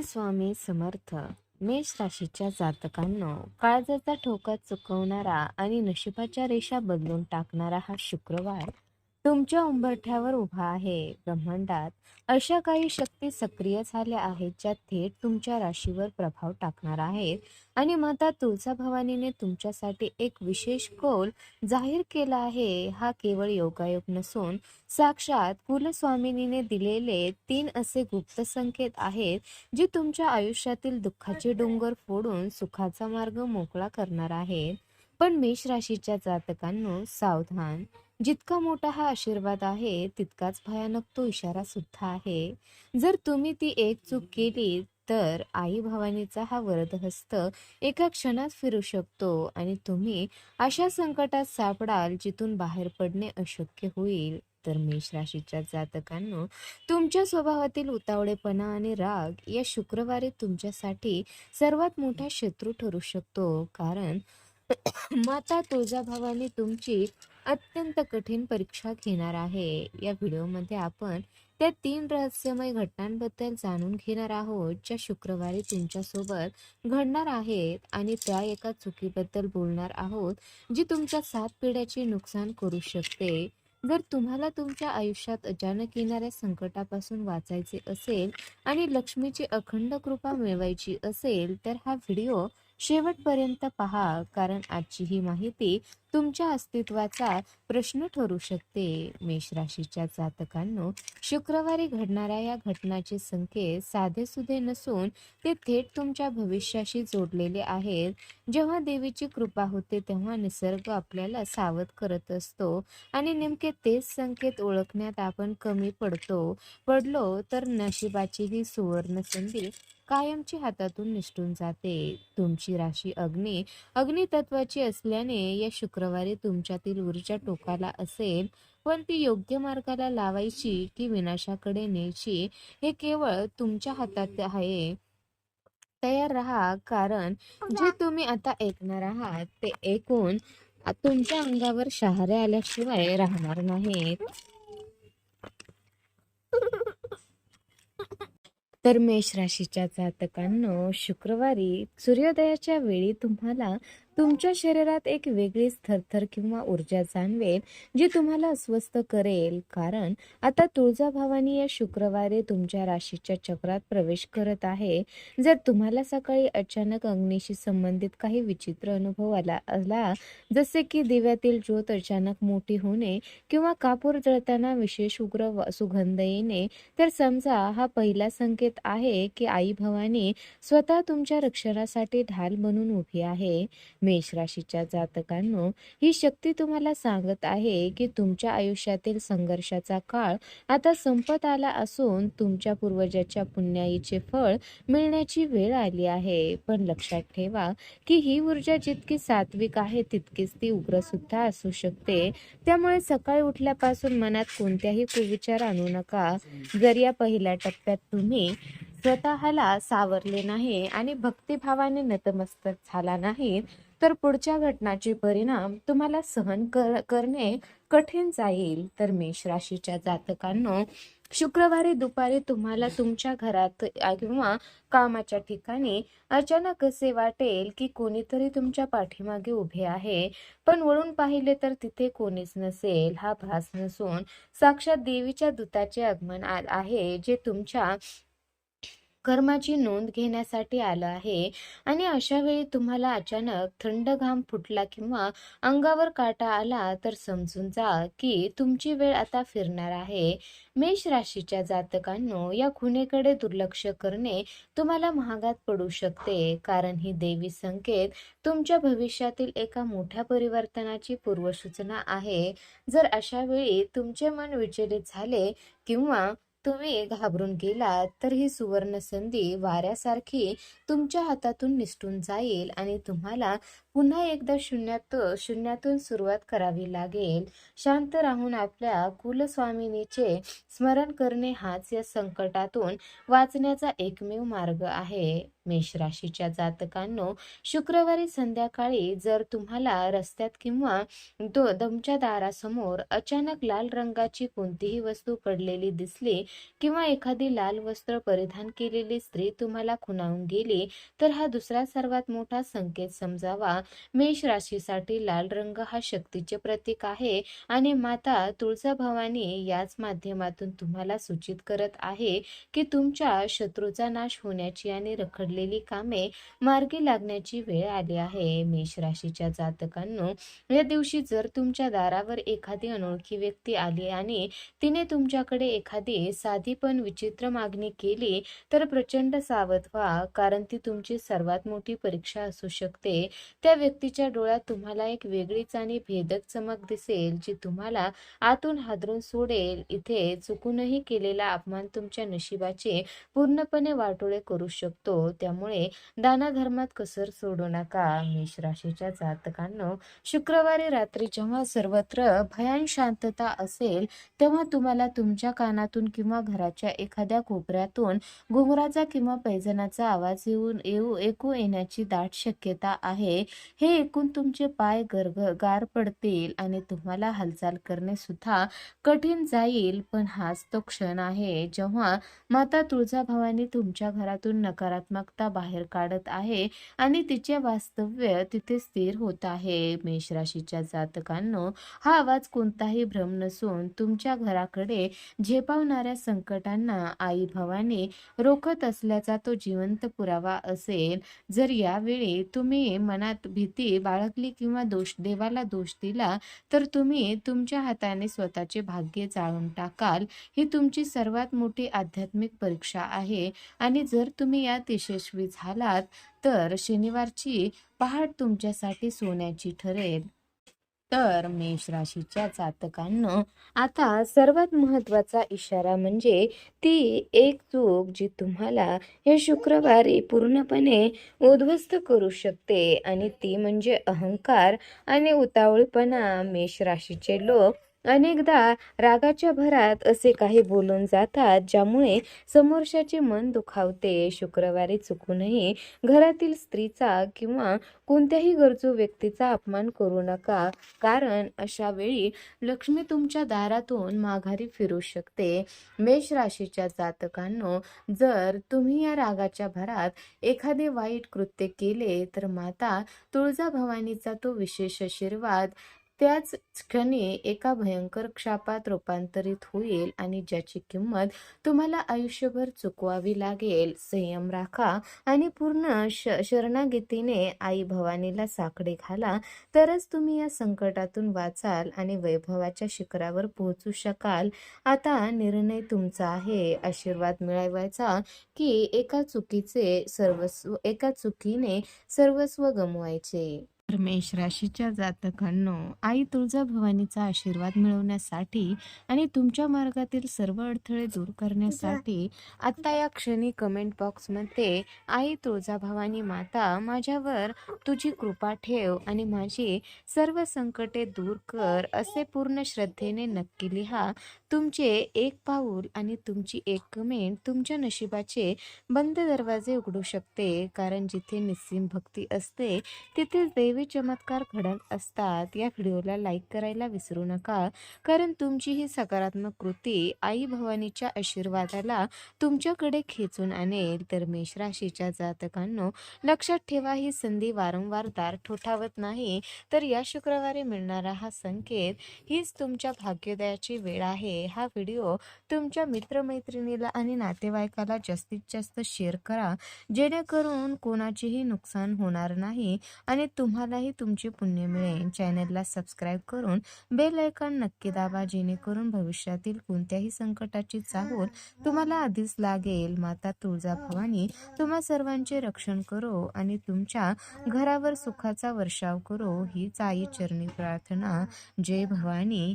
श्री स्वामी समर्थ. मेष राशीच्या जातकांनो, काळजाचा ठोका चुकवणारा आणि नशिबाच्या रेषा बदलून टाकणारा हा शुक्रवार तुमच्या उंबरठ्यावर उभा आहे. ब्रह्मांडात अशा काही शक्ती सक्रिय झाल्या आहेत ज्या थेट तुमच्या राशीवर प्रभाव टाकणार आहेत. आणि माता तुळजाभवानीने तुमच्यासाठी एक विशेष कौल जाहीर केला आहे. हा केवळ योगायोग नसून साक्षात कुलस्वामिनीने दिलेले 3 असे गुप्त संकेत आहेत जे तुमच्या आयुष्यातील दुःखाचे डोंगर फोडून सुखाचा मार्ग मोकळा करणार आहेत. पण मेष राशीच्या जातकांनो, सावधान. जितका मोठा हा आशीर्वाद आहे तितकाच भयानक तो इशारा सुद्धा आहे. जर तुम्ही ती एक चूक केली तर आई भवानीचा हा वरदहस्त एका क्षणात फिरू शकतो आणि तुम्ही अशा संकटात सापडाल जिथून बाहेर पडणे अशक्य होईल. तर मेष राशीच्या जातकांनो, तुमच्या स्वभावातील उतावळेपणा आणि राग या शुक्रवारी तुमच्यासाठी सर्वात मोठा शत्रू ठरू शकतो. कारण माता तुळजाभवानी तुमची अत्यंत कठीण परीक्षा घेणार आहे. या व्हिडिओमध्ये आपण त्या 3 रहस्यमय घटनांबद्दल जाणून घेणार आहोत ज्या शुक्रवारी तुमच्यासोबत घडणार आहेत, आणि त्या एका चुकीबद्दल बोलणार आहोत जी तुमच्या 7 पिढ्याचे नुकसान करू शकते. जर तुम्हाला तुमच्या आयुष्यात अचानक येणाऱ्या संकटापासून वाचायचे असेल आणि लक्ष्मीची अखंड कृपा मिळवायची असेल तर हा व्हिडिओ शेवटपर्यंत पहा, कारण आजची ही माहिती तुमच्या अस्तित्वाचा प्रश्न ठरू शकते. मेष राशीच्या जातकांनो, शुक्रवारी घडणाऱ्या या घटनाचे संकेत साधेसुधे नसून ते थेट तुमच्या भविष्याशी जोडलेले आहेत. जेव्हा देवीची कृपा होते तेव्हा निसर्ग आपल्याला सावध करत असतो आणि नेमके तेच संकेत ओळखण्यात आपण कमी पडलो तर नशिबाची ही सुवर्ण संधी कायमची हातातून निसटून जाते. तुमची राशी अग्नी तत्वाची असल्याने या शुक्रवारी तुमच्यातील ऊर्जा टोकाला असेल, पण ती योग्य मार्गाला लावायची की विनाशाकडे न्यायची हे केवळ तुमच्या हातात आहे. तयार राहा, कारण जे तुम्ही आता ऐकणार आहात ते ऐकून तुमच्या अंगावर शहारे आल्याशिवाय राहणार नाहीत. तर मेष राशीच्या जातकांनो, शुक्रवारी सूर्योदयाच्या वेळी तुम्हाला तुमच्या शरीरात एक वेगळीच थरथर किंवा ऊर्जा जाणवेल जी तुम्हाला अस्वस्थ करेल. कारण आता तुळजाभवानी या शुक्रवारी तुमच्या राशीच्या चक्रात प्रवेश करत आहे. जर तुम्हाला सकाळी अचानक अग्नीशी संबंधित काही विचित्र अनुभव आला, जसे की दिव्यातील ज्योत अचानक मोठी होणे किंवा कापूर जळताना विशेष उग्र सुगंध येणे, तर समजा हा पहिला संकेत आहे की आई भवानी स्वतः तुमच्या रक्षणासाठी ढाल बनून उभी आहे. मेष राशीच्या जातकांनो, ही शक्ती तुम्हाला सांगत आहे की तुमच्या आयुष्यातील संघर्षाचा काळ आता संपत आला असून तुमच्या पूर्वजाच्या पुण्याईचे फळ मिळण्याची वेळ आली आहे. पण लक्षात ठेवा की ही ऊर्जा जितकी सात्विक आहे तितकीच ती उग्र सुद्धा असू शकते. त्यामुळे सकाळी उठल्यापासून मनात कोणत्याही कुविचार आणू नका. जर या पहिल्या टप्प्यात तुम्ही स्वतःला सावरले नाही आणि भक्तिभावाने नतमस्तक झाला नाही तर पुढच्या घटनाचे परिणाम तुम्हाला सहन करणे कठीण जाईल. तर मेष राशीच्या जातकांनो, शुक्रवारी दुपारी तुम्हाला तुमच्या घरात किंवा कामाच्या ठिकाणी अचानक असे वाटेल की कोणीतरी तुमच्या पाठीमागे उभे आहे, पण वळून पाहिले तर तिथे कोणीच नसेल. हा भास नसून साक्षात देवीच्या दूताचे आगमन आहे जे तुमच्या कर्माची नोंद घेण्यासाठी आलं आहे. आणि अशा वेळी तुम्हाला अचानक थंड घाम फुटला किंवा अंगावर काटा आला तर समजून जा की तुमची वेळ आता फिरणार आहे. मेष राशीच्या जातकांनो, या खुणेकडे दुर्लक्ष करणे तुम्हाला महागात पडू शकते, कारण ही देवी संकेत तुमच्या भविष्यातील एका मोठ्या परिवर्तनाची पूर्वसूचना आहे. जर अशा वेळी तुमचे मन विचलित झाले किंवा तुम्ही घाबरून गेलात तर ही सुवर्ण संधी वाऱ्यासारखी तुमच्या हातातून निसटून जाईल आणि तुम्हाला पुन्हा एकदा शून्यातून सुरुवात करावी लागेल. शांत राहून आपल्या कुलस्वामिनीचे स्मरण करणे हाच या संकटातून वाचण्याचा एकमेव मार्ग आहे. मेष राशीच्या जातकांनो, शुक्रवारी संध्याकाळी जर तुम्हाला रस्त्यात किंवा तुमच्या दारासमोर अचानक लाल रंगाची कोणतीही वस्तू पडलेली दिसली किंवा एखादी लाल वस्त्र परिधान केलेली स्त्री तुम्हाला खुणावून गेली, तर हा दुसरा सर्वात मोठा संकेत समजावा. मेष राशीसाठी लाल रंग हा शक्तीचे प्रतीक आहे आणि माता तुळजाभवानी याच माध्यमातून तुम्हाला सूचित करत आहे की तुमच्या शत्रूचा नाश होण्याची आणि रखडलेली कामे मार्गी लागण्याची वेळ आली आहे. मेष राशीच्या जातकांनो, या दिवशी जर तुमच्या दारावर एखादी अनोळखी व्यक्ती आली आणि तिने तुमच्याकडे एखादी साधी पण विचित्र मागणी केली, तर प्रचंड सावध व्हा, कारण ती तुमची सर्वात मोठी परीक्षा असू शकते. त्या व्यक्तीच्या डोळ्यात तुम्हाला एक वेगळीच आणि भेदक चमक दिसेल, जी तुम्हाला आतून हादरून सोडेल. इथे चुकूनही केलेला अपमान तुमच्या नशिबाचे पूर्णपणे वाटोळे करू शकतो, त्यामुळे दानधर्मात कसर सोडू नका. मेष राशीच्या जातकांनो, शुक्रवारी रात्री जेव्हा सर्वत्र भयान शांतता असेल, तेव्हा तुम्हाला तुमच्या कानातून किंवा घराच्या एखाद्या कोपऱ्यातून घुंगराचा किंवा पैजणाचा आवाज ऐकू येण्याची दाट शक्यता आहे. हे ऐकून तुमचे पाय गार पडतील आणि तुम्हाला हालचाल करणे सुद्धा कठीण जाईल. पण हाच तो क्षण आहे जेव्हा माता तुळजाभवानी तुमच्या घरातून नकारात्मकता बाहेर काढत आहे आणि तिचे वास्तव्य तिथे स्थिर होत आहे. मेष राशीच्या जातकांनो, हा आवाज कोणताही भ्रम नसून तुमच्या घराकडे झेपावणाऱ्या संकटांना आई भवानी रोखत असल्याचा तो जिवंत पुरावा असेल. जर यावेळी तुम्ही मनात भीती बाळगली किंवा देवाला दोष दिला, तर तुम्ही तुमच्या हाताने स्वतःचे भाग्य जाळून टाकाल. ही तुमची सर्वात मोठी आध्यात्मिक परीक्षा आहे आणि जर तुम्ही यात यशस्वी झालात, तर शनिवारची पहाट तुमच्यासाठी सोन्याची ठरेल. तर मेष राशीच्या जातकांनो, आता सर्वात महत्वाचा इशारा म्हणजे ती एक चूक जी तुम्हाला हे शुक्रवारी पूर्णपणे उद्ध्वस्त करू शकते, आणि ती म्हणजे अहंकार आणि उतावळेपणा. मेष राशीचे लोक अनेकदा रागाच्या भरात असे काही बोलून जातात ज्यामुळे समोरच्याचे मन दुखावते. शुक्रवारी चुकूनही घरातील स्त्रीचा किंवा कोणत्याही गरजू व्यक्तीचा अपमान करू नका, कारण अशा वेळी लक्ष्मी तुमच्या दारातून माघारी फिरू शकते. मेष राशीच्या जातकांनो, जर तुम्ही या रागाच्या भरात एखादे वाईट कृत्य केले, तर माता तुळजाभवानीचा तो विशेष आशीर्वाद त्याच क्षणी एका भयंकर शापात रूपांतरित होईल आणि ज्याची किंमत तुम्हाला आयुष्यभर चुकवावी लागेल. संयम राखा आणि पूर्ण शरणागतीने आई भवानीला साकडे घाला, तरच तुम्ही या संकटातून वाचाल आणि वैभवाच्या शिखरावर पोहोचू शकाल. आता निर्णय तुमचा आहे. आशीर्वाद मिळवायचा की एका चुकीने सर्वस्व गमवायचे. तर मेष राशीच्या जातकांनो, आई तुळजाभवानीचा आशीर्वाद मिळवण्यासाठी आणि तुमच्या मार्गातील सर्व अडथळे दूर करण्यासाठी आता या क्षणी कमेंट बॉक्समध्ये आई तुळजाभवानी माता, माझ्यावर तुझी कृपा ठेव आणि माझी सर्व संकटे दूर कर, असे पूर्ण श्रद्धेने नक्की लिहा. तुमचे एक पाऊल आणि तुमची एक कमेंट तुमच्या नशिबाचे बंद दरवाजे उघडू शकते, कारण जिथे निस्सीम भक्ती असते तिथे दैवी चमत्कार घडत असतात. या व्हिडिओला लाईक करायला विसरू नका, कारण तुमची ही सकारात्मक कृती आई भवानीच्या आशीर्वादाला तुमच्याकडे खेचून आणेल. तर मेष राशीच्या जातकांनो, लक्षात ठेवा, ही संधी वारंवार दार ठोठावत नाही, तर या शुक्रवारी मिळणारा हा संकेत हीच तुमच्या भाग्योदयाची वेळ आहे. हा व्हिडिओ तुमच्या मित्रमैत्रिणीला आणि नातेवाईकाला जास्तीत जास्त शेअर करा, जेणेकरून कोणाचेही नुकसान होणार नाही आणि तुम्हालाही तुमचे पुण्य मिळेल. चॅनलला सबस्क्राईब करून बेल आयकॉन नक्की दाबा, जेणेकरून भविष्यातील कोणत्याही संकटाची चाहूल तुम्हाला आधीच लागेल. माता तुळजाभवानी तुम्हा सर्वांचे रक्षण करो आणि तुमच्या घरावर सुखाचा वर्षाव करो, हीच आई चरणी प्रार्थना. जय भवानी.